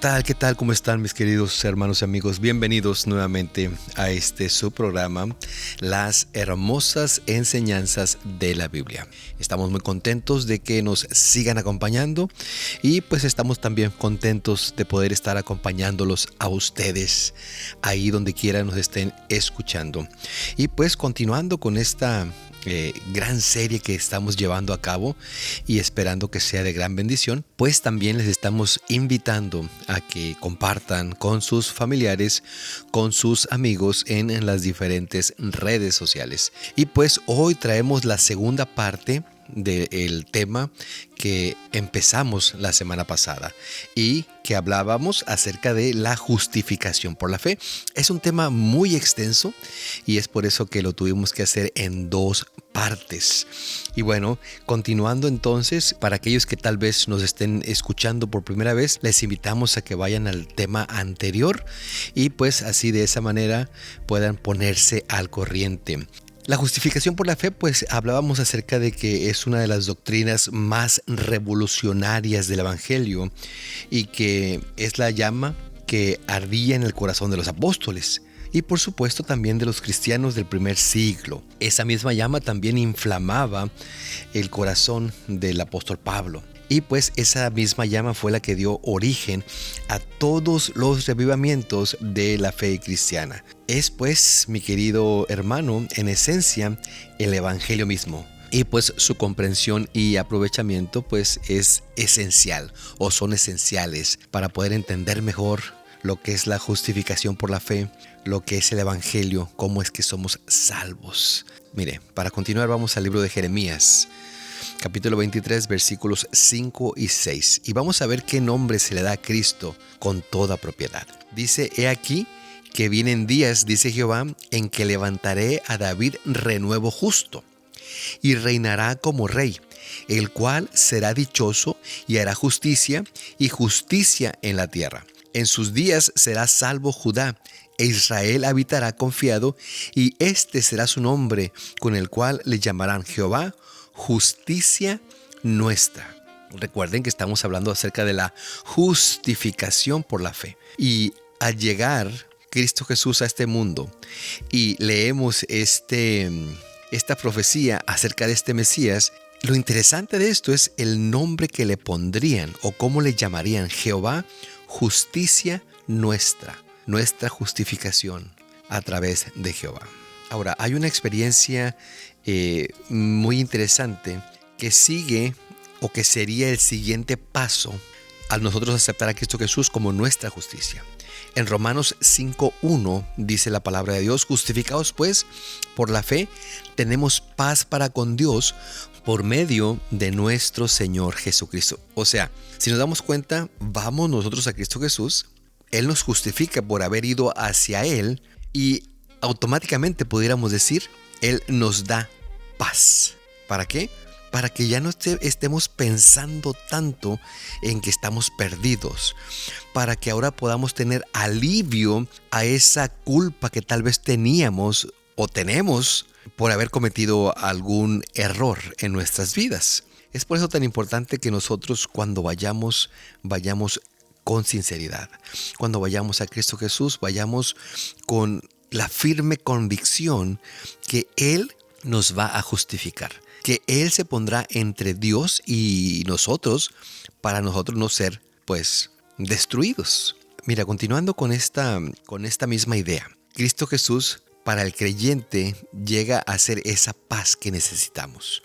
tal? ¿Qué tal? ¿Cómo están mis queridos hermanos y amigos? Bienvenidos nuevamente a su programa, Las Hermosas Enseñanzas de la Biblia. Estamos muy contentos de que nos sigan acompañando y pues estamos también contentos de poder estar acompañándolos a ustedes ahí donde quiera nos estén escuchando. Y pues continuando con esta gran serie que estamos llevando a cabo y esperando que sea de gran bendición, pues también les estamos invitando a que compartan con sus familiares, con sus amigos en las diferentes redes sociales. Y pues hoy traemos la segunda parte del tema que empezamos la semana pasada y que hablábamos acerca de la justificación por la fe. Es un tema muy extenso y es por eso que lo tuvimos que hacer en dos partes. Y bueno, continuando entonces, para aquellos que tal vez nos estén escuchando por primera vez, les invitamos a que vayan al tema anterior y pues así de esa manera puedan ponerse al corriente. La justificación por la fe, pues hablábamos acerca de que es una de las doctrinas más revolucionarias del Evangelio y que es la llama que ardía en el corazón de los apóstoles y por supuesto también de los cristianos del primer siglo. Esa misma llama también inflamaba el corazón del apóstol Pablo. Y pues esa misma llama fue la que dio origen a todos los revivamientos de la fe cristiana. Es pues, mi querido hermano, en esencia, el Evangelio mismo. Y pues su comprensión y aprovechamiento pues es esencial o son esenciales para poder entender mejor lo que es la justificación por la fe, lo que es el Evangelio, cómo es que somos salvos. Mire, para continuar vamos al libro de Jeremías, capítulo 23, versículos 5 y 6. Y vamos a ver qué nombre se le da a Cristo con toda propiedad. Dice, he aquí que vienen días, dice Jehová, en que levantaré a David renuevo justo, y reinará como rey, el cual será dichoso y hará justicia, y justicia en la tierra. En sus días será salvo Judá, e Israel habitará confiado, y este será su nombre, con el cual le llamarán Jehová, justicia nuestra. Recuerden que estamos hablando acerca de la justificación por la fe. Y al llegar Cristo Jesús a este mundo y leemos esta profecía acerca de este Mesías, lo interesante de esto es el nombre que le pondrían o cómo le llamarían: Jehová, justicia nuestra, nuestra justificación a través de Jehová. Ahora, hay una experiencia muy interesante que sigue o que sería el siguiente paso al nosotros aceptar a Cristo Jesús como nuestra justicia. En Romanos 5:1 dice la palabra de Dios: justificados pues por la fe, tenemos paz para con Dios por medio de nuestro Señor Jesucristo. O sea, si nos damos cuenta, vamos nosotros a Cristo Jesús, Él nos justifica por haber ido hacia Él y automáticamente pudiéramos decir, Él nos da paz. ¿Para qué? Para que ya no estemos pensando tanto en que estamos perdidos, para que ahora podamos tener alivio a esa culpa que tal vez teníamos o tenemos por haber cometido algún error en nuestras vidas. Es por eso tan importante que nosotros cuando vayamos con sinceridad. Cuando vayamos a Cristo Jesús, vayamos con la firme convicción que Él nos va a justificar, que Él se pondrá entre Dios y nosotros para nosotros no ser, pues, destruidos. Mira, continuando con esta misma idea, Cristo Jesús para el creyente llega a ser esa paz que necesitamos.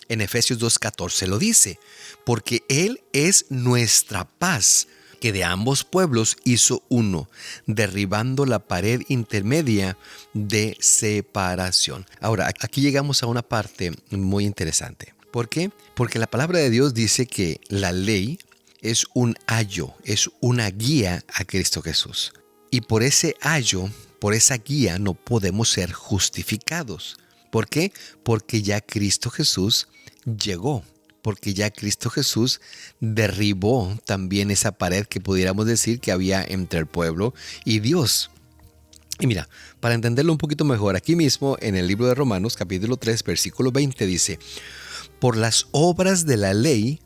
En Efesios 2:14 lo dice, porque Él es nuestra paz, que de ambos pueblos hizo uno, derribando la pared intermedia de separación. Ahora, aquí llegamos a una parte muy interesante. ¿Por qué? Porque la palabra de Dios dice que la ley es un ayo, es una guía a Cristo Jesús. Y por ese ayo, por esa guía, no podemos ser justificados. ¿Por qué? Porque ya Cristo Jesús llegó. Porque ya Cristo Jesús derribó también esa pared que pudiéramos decir que había entre el pueblo y Dios. Y mira, para entenderlo un poquito mejor, aquí mismo en el libro de Romanos, capítulo 3, versículo 20 dice: por las obras de la ley,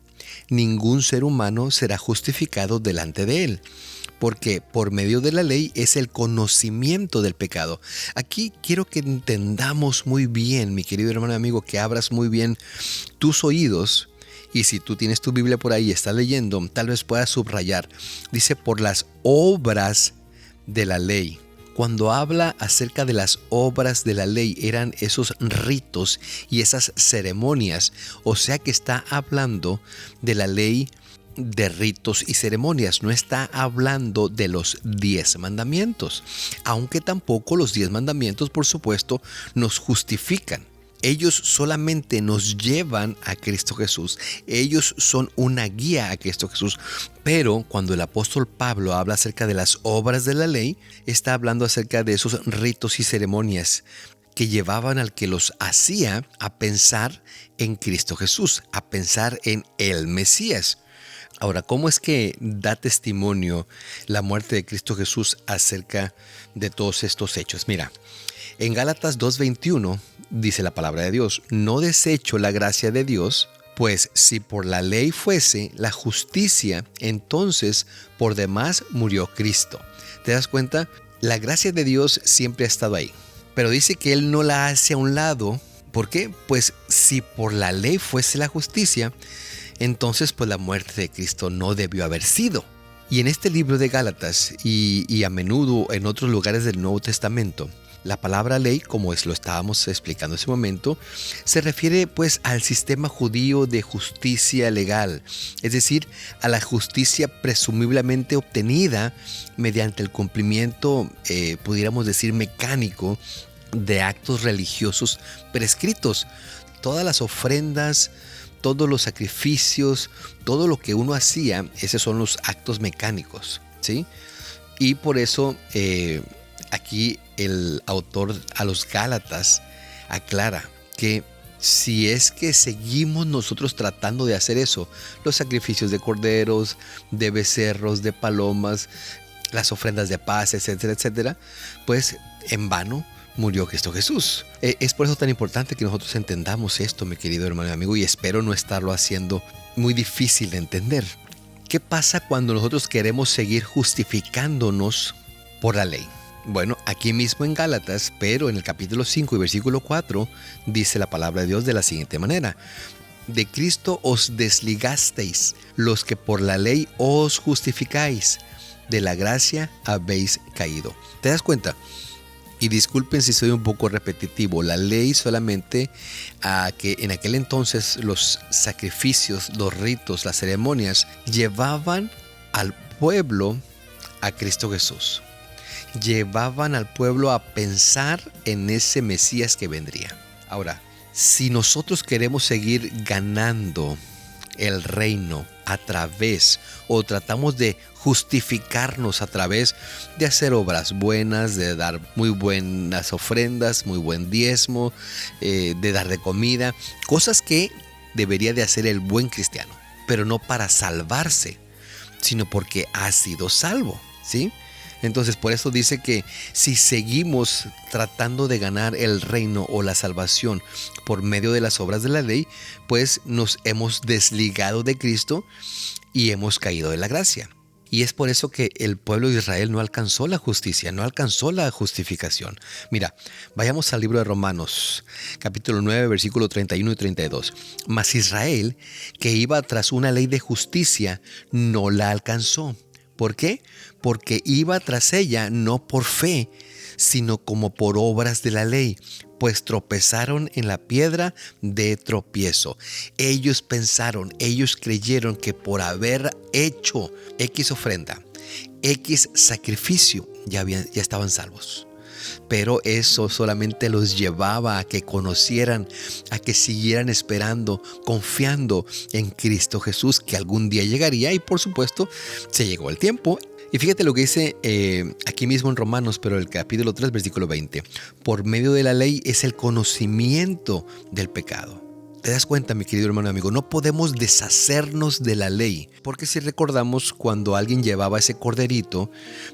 ningún ser humano será justificado delante de él, porque por medio de la ley es el conocimiento del pecado. Aquí quiero que entendamos muy bien, mi querido hermano y amigo, que abras muy bien tus oídos. Y si tú tienes tu Biblia por ahí y estás leyendo, tal vez puedas subrayar. Dice, por las obras de la ley. Cuando habla acerca de las obras de la ley, eran esos ritos y esas ceremonias. O sea que está hablando de la ley de ritos y ceremonias. No está hablando de los 10 mandamientos. Aunque tampoco los 10 mandamientos, por supuesto, nos justifican. Ellos solamente nos llevan a Cristo Jesús. Ellos son una guía a Cristo Jesús. Pero cuando el apóstol Pablo habla acerca de las obras de la ley, está hablando acerca de esos ritos y ceremonias que llevaban al que los hacía a pensar en Cristo Jesús, a pensar en el Mesías. Ahora, ¿cómo es que da testimonio la muerte de Cristo Jesús acerca de todos estos hechos? Mira, en Gálatas 2:21 dice la palabra de Dios, no desecho la gracia de Dios, pues si por la ley fuese la justicia, entonces por demás murió Cristo. ¿Te das cuenta? La gracia de Dios siempre ha estado ahí, pero dice que Él no la hace a un lado. ¿Por qué? Pues si por la ley fuese la justicia, entonces pues la muerte de Cristo no debió haber sido. Y en este libro de Gálatas y a menudo en otros lugares del Nuevo Testamento, la palabra ley, como lo estábamos explicando en ese momento, se refiere pues al sistema judío de justicia legal, es decir, a la justicia presumiblemente obtenida mediante el cumplimiento, pudiéramos decir, mecánico de actos religiosos prescritos. Todas las ofrendas, todos los sacrificios, todo lo que uno hacía, esos son los actos mecánicos, ¿sí? Y por eso aquí el autor a los Gálatas aclara que si es que seguimos nosotros tratando de hacer eso, los sacrificios de corderos, de becerros, de palomas, las ofrendas de paz, etcétera, etcétera, pues en vano murió Cristo Jesús. Es por eso tan importante que nosotros entendamos esto, mi querido hermano y amigo, y espero no estarlo haciendo muy difícil de entender. ¿Qué pasa cuando nosotros queremos seguir justificándonos por la ley? Bueno, aquí mismo en Gálatas, pero en el capítulo 5 y versículo 4, dice la palabra de Dios de la siguiente manera: de Cristo os desligasteis, los que por la ley os justificáis, de la gracia habéis caído. ¿Te das cuenta? Y disculpen si soy un poco repetitivo, la ley solamente que en aquel entonces los sacrificios, los ritos, las ceremonias llevaban al pueblo a Cristo Jesús. Llevaban al pueblo a pensar en ese Mesías que vendría. Ahora, si nosotros queremos seguir ganando el reino a través, o tratamos de justificarnos a través de hacer obras buenas, de dar muy buenas ofrendas, muy buen diezmo, de dar de comida, cosas que debería de hacer el buen cristiano, pero no para salvarse, sino porque ha sido salvo, ¿sí? Entonces por eso dice que si seguimos tratando de ganar el reino o la salvación por medio de las obras de la ley, pues nos hemos desligado de Cristo y hemos caído de la gracia. Y es por eso que el pueblo de Israel no alcanzó la justicia, no alcanzó la justificación. Mira, vayamos al libro de Romanos, capítulo 9, versículo 31 y 32. Mas Israel, que iba tras una ley de justicia, no la alcanzó. ¿Por qué? Porque iba tras ella no por fe, sino como por obras de la ley, pues tropezaron en la piedra de tropiezo. Ellos pensaron, ellos creyeron que por haber hecho X ofrenda, X sacrificio, ya estaban salvos. Pero eso solamente los llevaba a que conocieran, a que siguieran esperando, confiando en Cristo Jesús, que algún día llegaría, y por supuesto se llegó el tiempo. Y fíjate lo que dice aquí mismo en Romanos, pero el capítulo 3, versículo 20. Por medio de la ley es el conocimiento del pecado. ¿Te das cuenta, mi querido hermano y amigo? No podemos deshacernos de la ley, porque si recordamos, cuando alguien llevaba ese corderito,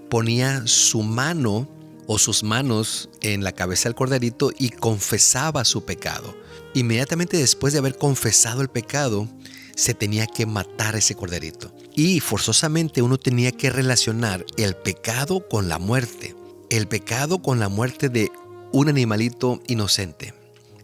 ponía su mano o sus manos en la cabeza del corderito y confesaba su pecado. Inmediatamente después de haber confesado el pecado, se tenía que matar ese corderito. Y forzosamente uno tenía que relacionar el pecado con la muerte. El pecado con la muerte de un animalito inocente.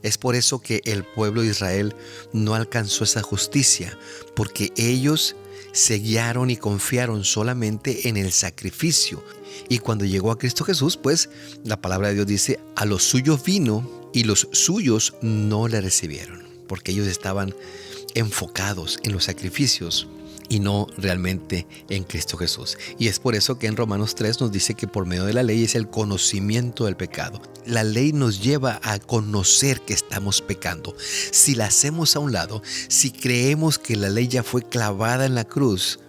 Es por eso que el pueblo de Israel no alcanzó esa justicia, porque ellos se guiaron y confiaron solamente en el sacrificio. Y cuando llegó a Cristo Jesús, pues la palabra de Dios dice, a los suyos vino y los suyos no le recibieron, porque ellos estaban enfocados en los sacrificios y no realmente en Cristo Jesús. Y es por eso que en Romanos 3 nos dice que por medio de la ley es el conocimiento del pecado. La ley nos lleva a conocer que estamos pecando. Si la hacemos a un lado, si creemos que la ley ya fue clavada en la cruz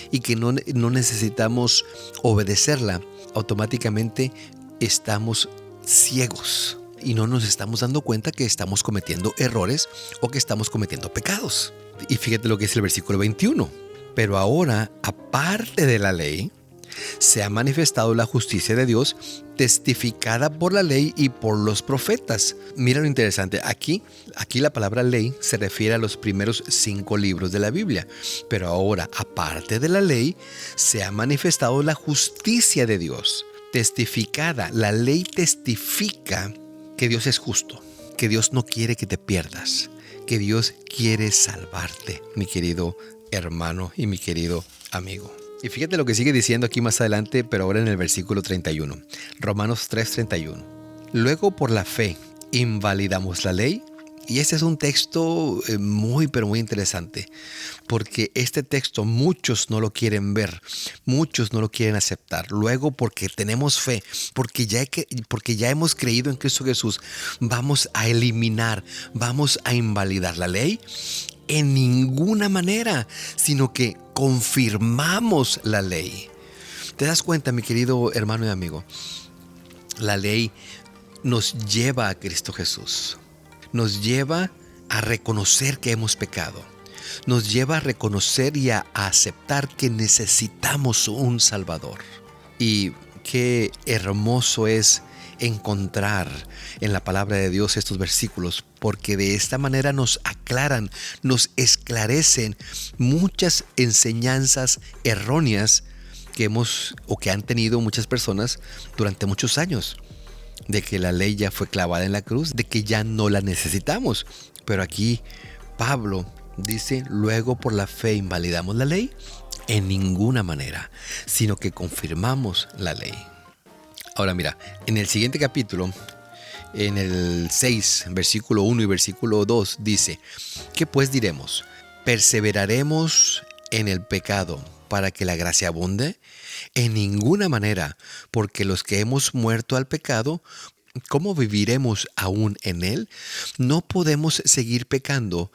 y que no necesitamos obedecerla, automáticamente estamos ciegos y no nos estamos dando cuenta que estamos cometiendo errores o que estamos cometiendo pecados. Y fíjate lo que es el versículo 21. Pero ahora, aparte de la ley, se ha manifestado la justicia de Dios, testificada por la ley y por los profetas. Mira lo interesante, aquí la palabra ley se refiere a los primeros 5 libros de la Biblia. Pero ahora, aparte de la ley, se ha manifestado la justicia de Dios, testificada. La ley testifica que Dios es justo, que Dios no quiere que te pierdas, que Dios quiere salvarte, mi querido hermano y mi querido amigo. Y fíjate lo que sigue diciendo aquí más adelante, pero ahora en el versículo 31. Romanos 3:31. Luego por la fe invalidamos la ley. Y este es un texto muy interesante, porque este texto muchos no lo quieren ver, muchos no lo quieren aceptar. Luego, porque tenemos fe, porque ya hemos creído en Cristo Jesús, vamos a eliminar, vamos a invalidar la ley. En ninguna manera, sino que confirmamos la ley. ¿Te das cuenta, mi querido hermano y amigo? La ley nos lleva a Cristo Jesús. Nos lleva a reconocer que hemos pecado. Nos lleva a reconocer y a aceptar que necesitamos un Salvador. Y qué hermoso es encontrar en la palabra de Dios estos versículos, porque de esta manera nos aclaran, nos esclarecen muchas enseñanzas erróneas que han tenido muchas personas durante muchos años, de que la ley ya fue clavada en la cruz, de que ya no la necesitamos. Pero aquí Pablo dice, luego por la fe invalidamos la ley. En ninguna manera, sino que confirmamos la ley. Ahora mira, en el siguiente capítulo, en el 6, versículo 1 y versículo 2, dice, ¿qué pues diremos? ¿Perseveraremos en el pecado para que la gracia abunde? En ninguna manera, porque los que hemos muerto al pecado, ¿cómo viviremos aún en él? No podemos seguir pecando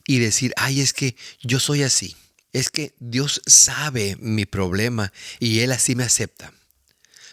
y decir, ay, es que yo soy así. Es que Dios sabe mi problema y Él así me acepta.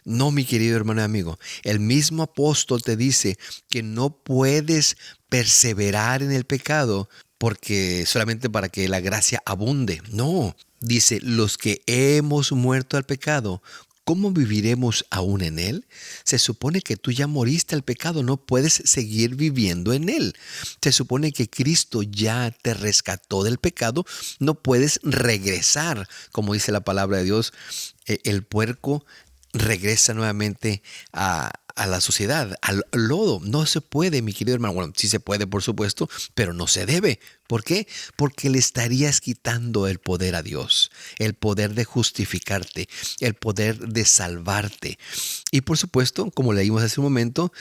No, mi querido hermano y amigo, el mismo apóstol te dice que no puedes perseverar en el pecado porque solamente para que la gracia abunde. No, dice, los que hemos muerto al pecado, ¿cómo viviremos aún en él? Se supone que tú ya moriste al pecado, no puedes seguir viviendo en él. Se supone que Cristo ya te rescató del pecado, no puedes regresar. Como dice la palabra de Dios, el puerco regresa nuevamente a la suciedad, al lodo. No se puede, mi querido hermano. Bueno, sí se puede, por supuesto, pero no se debe. ¿Por qué? Porque le estarías quitando el poder a Dios, el poder de justificarte, el poder de salvarte. Y por supuesto, como leímos hace un momento,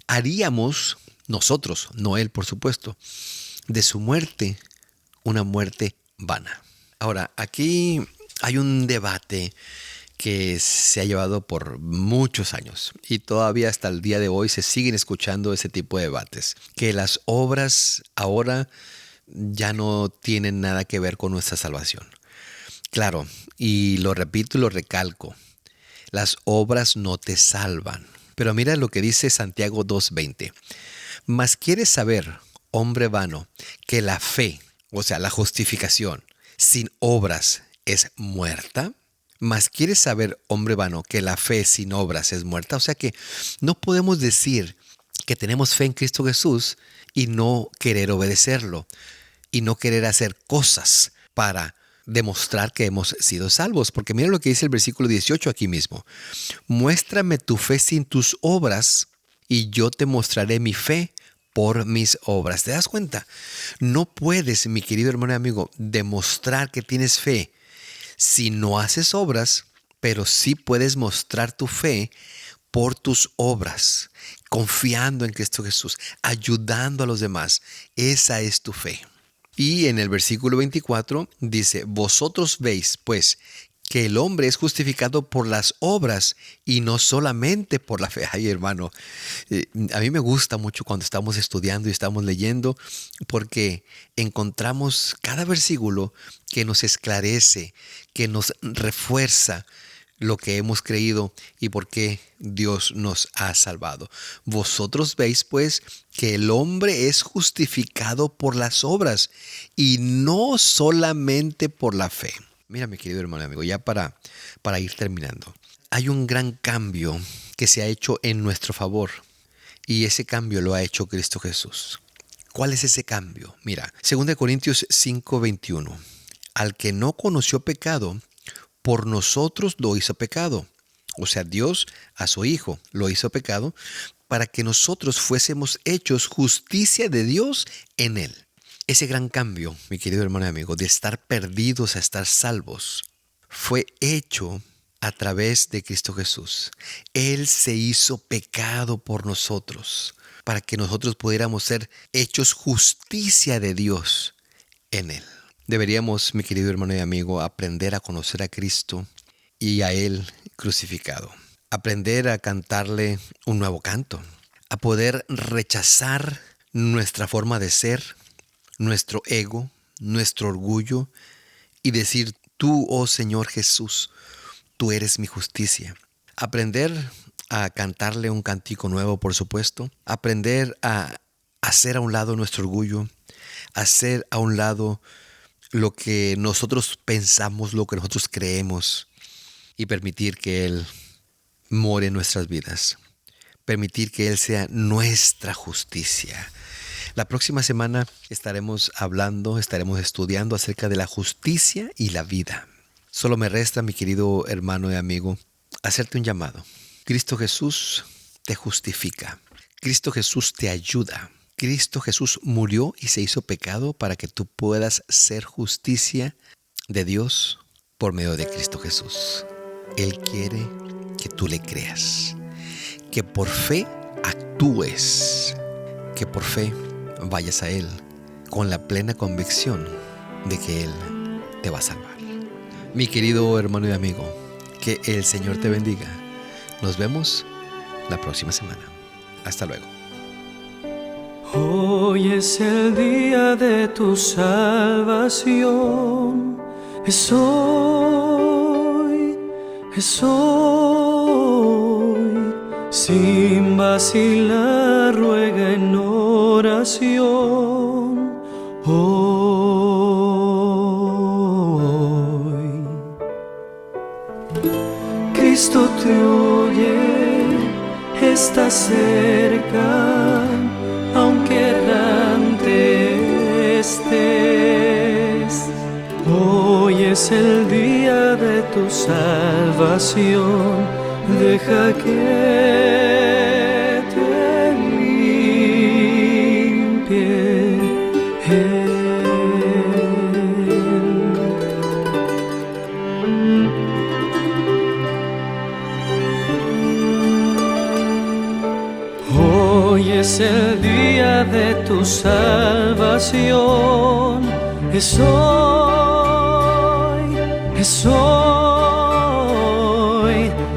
haríamos nosotros, no Él, por supuesto, de su muerte una muerte vana. Ahora, aquí hay un debate que se ha llevado por muchos años y todavía hasta el día de hoy se siguen escuchando ese tipo de debates, que las obras ahora ya no tienen nada que ver con nuestra salvación. Claro, y lo repito y lo recalco, las obras no te salvan. Pero mira lo que dice Santiago 2:20. Mas quieres saber, hombre vano, que la fe, o sea, la justificación, sin obras es muerta. Mas quieres saber, hombre vano, que la fe sin obras es muerta. O sea que no podemos decir que tenemos fe en Cristo Jesús y no querer obedecerlo y no querer hacer cosas para demostrar que hemos sido salvos. Porque mira lo que dice el versículo 18 aquí mismo. Muéstrame tu fe sin tus obras y yo te mostraré mi fe por mis obras. ¿Te das cuenta? No puedes, mi querido hermano y amigo, demostrar que tienes fe si no haces obras, pero sí puedes mostrar tu fe por tus obras, confiando en Cristo Jesús, ayudando a los demás. Esa es tu fe. Y en el versículo 24 dice, vosotros veis, pues, que el hombre es justificado por las obras y no solamente por la fe. Ay, hermano, a mí me gusta mucho cuando estamos estudiando y estamos leyendo, porque encontramos cada versículo que nos esclarece, que nos refuerza lo que hemos creído y por qué Dios nos ha salvado. Vosotros veis pues que el hombre es justificado por las obras y no solamente por la fe. Mira, mi querido hermano y amigo, ya para ir terminando. Hay un gran cambio que se ha hecho en nuestro favor y ese cambio lo ha hecho Cristo Jesús. ¿Cuál es ese cambio? Mira, 2 Corintios 5:21. Al que no conoció pecado, por nosotros lo hizo pecado. O sea, Dios a su Hijo lo hizo pecado para que nosotros fuésemos hechos justicia de Dios en Él. Ese gran cambio, mi querido hermano y amigo, de estar perdidos a estar salvos, fue hecho a través de Cristo Jesús. Él se hizo pecado por nosotros, para que nosotros pudiéramos ser hechos justicia de Dios en Él. Deberíamos, mi querido hermano y amigo, aprender a conocer a Cristo y a Él crucificado. Aprender a cantarle un nuevo canto, a poder rechazar nuestra forma de ser, nuestro ego, nuestro orgullo y decir, tú, oh Señor Jesús, tú eres mi justicia. Aprender a cantarle un cantico nuevo, por supuesto. Aprender a hacer a un lado nuestro orgullo, hacer a un lado lo que nosotros pensamos, lo que nosotros creemos y permitir que Él more en nuestras vidas. Permitir que Él sea nuestra justicia. La próxima semana estaremos estudiando acerca de la justicia y la vida. Solo me resta, mi querido hermano y amigo, hacerte un llamado. Cristo Jesús te justifica. Cristo Jesús te ayuda. Cristo Jesús murió y se hizo pecado para que tú puedas ser justicia de Dios por medio de Cristo Jesús. Él quiere que tú le creas, que por fe actúes, que por fe vayas a Él con la plena convicción de que Él te va a salvar. Mi querido hermano y amigo, que el Señor te bendiga. Nos vemos la próxima semana. Hasta luego. Hoy es el día de tu salvación. Es hoy, es hoy. Sin vacilar, ruega en oración. Hoy Cristo te oye, está cerca. Aunque errante estés, hoy es el día de tu salvación. Deja que te limpie Él. Hoy es el día de tu salvación. Es hoy, es hoy.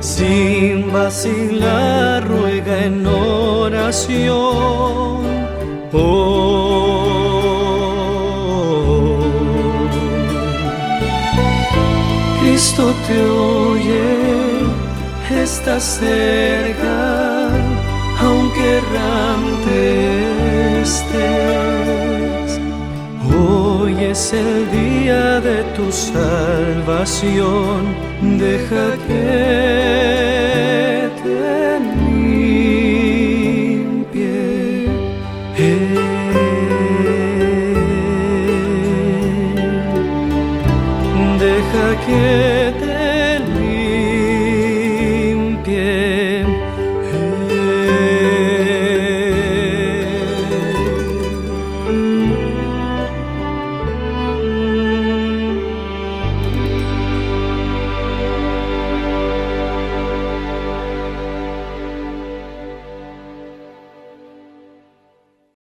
Sin vacilar, ruega en oración. Cristo te oye, está cerca. Aunque errante estés, hoy es el día de tu salvación. Deja que te limpie Él. Deja que te